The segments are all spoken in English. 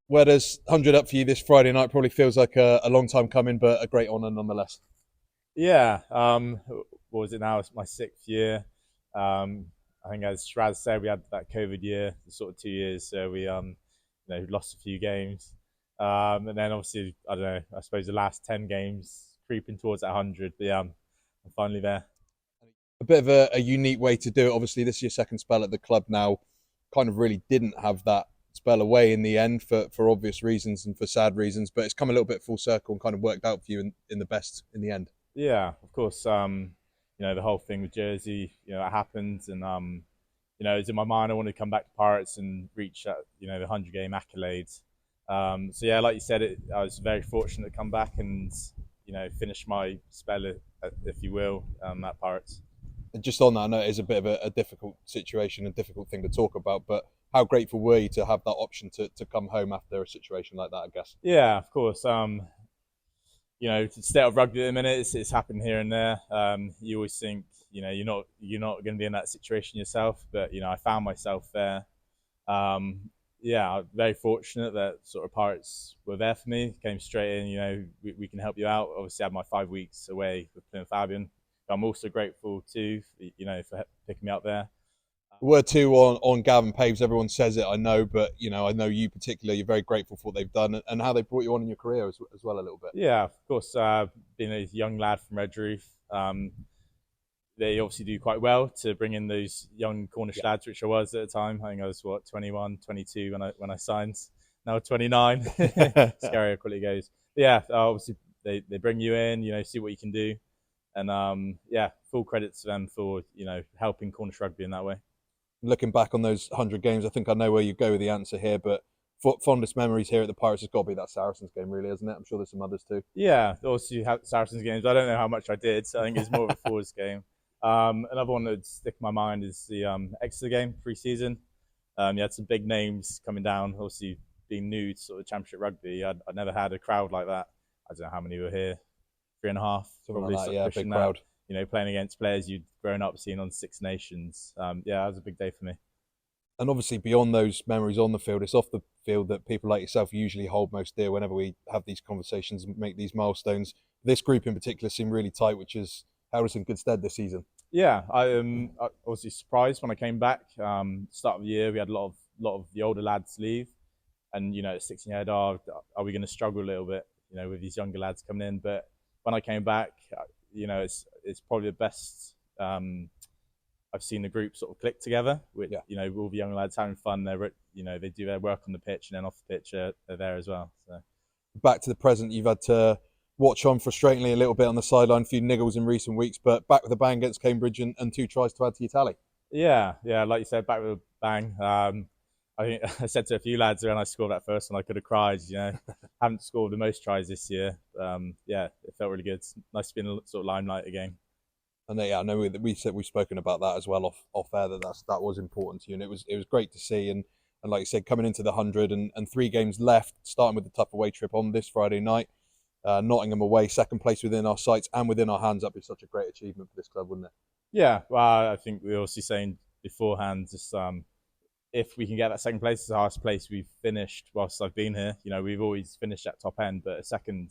Where does 100 up for you this Friday night? Probably feels like a long time coming, but a great honour nonetheless. Yeah, what was it now? It's my sixth year. I think as Shraz said, we had that COVID year, sort of 2 years, so we lost a few games. And then obviously, I don't know, I suppose the last 10 games creeping towards that 100, but yeah, I'm finally there. A bit of a unique way to do it. Obviously, this is your second spell at the club now. Kind of really didn't have that spell away in the end for obvious reasons and for sad reasons, but it's come a little bit full circle and kind of worked out for you in the best in the end. Yeah, of course, the whole thing with Jersey, it happened, and it's in my mind. I wanted to come back to Pirates and reach the 100 game accolades. So yeah, like you said, I was very fortunate to come back and finish my spell, if you will, at Pirates. And just on that, I know it is a bit of a difficult situation, a difficult thing to talk about, but how grateful were you to have that option to come home after a situation like that, I guess? Yeah, of course. To stay out of rugby at the minute, it's happened here and there. You always think, you're not going to be in that situation yourself, but I found myself there. Um, yeah, I'm very fortunate that sort of Pirates were there for me. Came straight in, we can help you out. Obviously, I had my 5 weeks away with Plymouth Albion. I'm also grateful too, for picking me up there. Word two on Gavin Paves. Everyone says it, I know, but I know you particularly. You're very grateful for what they've done and how they brought you on in your career as well a little bit. Yeah, of course. Being a young lad from Redruth, they obviously do quite well to bring in those young Cornish Yeah, lads, which I was at the time. I think I was 21, 22 when I signed. Now 29. Scary how quickly it goes. But yeah, obviously they bring you in, see what you can do, and yeah, full credit to them for helping Cornish rugby in that way. Looking back on those 100 games, I think I know where you go with the answer here, but fondest memories here at the Pirates has got to be that Saracens game, really, isn't it? I'm sure there's some others too. Yeah, also you have Saracens games. I don't know how much I did. So I think it's more of a forwards game. Another one that would stick in my mind is the Exeter game pre-season. You had some big names coming down. Obviously, being new to sort of Championship rugby, I'd never had a crowd like that. I don't know how many were here, three and a half, Something probably like that, yeah, big pushing that. crowd. Playing against players you'd grown up seeing on Six Nations. Yeah, that was a big day for me. And obviously, beyond those memories on the field, it's off the field that people like yourself usually hold most dear whenever we have these conversations and make these milestones. This group in particular seemed really tight, which has held us in good stead this season. Yeah, I was surprised when I came back. Start of the year, we had a lot of the older lads leave, and it's 16 year are we going to struggle a little bit, with these younger lads coming in? But when I came back, it's probably the best. I've seen the group sort of click together with Yeah. all the young lads having fun. They do their work on the pitch, and then off the pitch they're there as well. So Back to the present, you've had to watch on frustratingly a little bit on the sideline, a few niggles in recent weeks, but back with a bang against Cambridge and two tries to add to your tally. yeah, like you said, back with a bang. I think I said to a few lads when I scored that first one, I could have cried. Haven't scored the most tries this year. Yeah, it felt really good. It's nice to be in the sort of limelight again. And yeah, I know we said we've spoken about that as well off air that was important to you, and it was great to see. And like you said, coming into the 100 and 3 games left, starting with the tough away trip on this Friday night, Nottingham away, second place within our sights and within our hands. That'd be such a great achievement for this club, wouldn't it? Yeah, well, I think we were also saying beforehand, just if we can get that second place, it's the highest place we've finished whilst I've been here. We've always finished at top end, but a second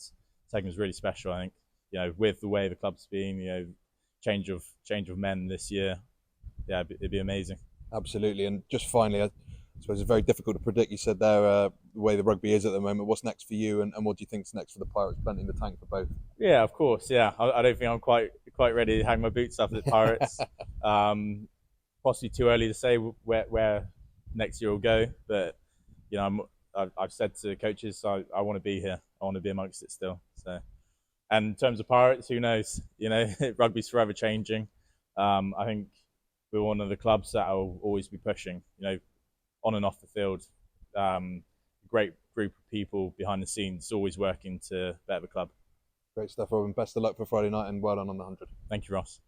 is really special. I think with the way the club's been, change of men this year, yeah, it'd be amazing. Absolutely. And just finally, I suppose it's very difficult to predict. You said there the way the rugby is at the moment. What's next for you, and what do you think's next for the Pirates? Plenty in the tank for both. Yeah, of course. Yeah, I don't think I'm quite ready to hang my boots up at the Pirates. Um, Possibly too early to say where next year will go, but I've said to coaches I want to be here. I want to be amongst it still. So, and in terms of Pirates, who knows? Rugby's forever changing. I think we're one of the clubs that will always be pushing. On and off the field. Great group of people behind the scenes, always working to better the club. Great stuff, Robin. Best of luck for Friday night, and well done on the 100. Thank you, Ross.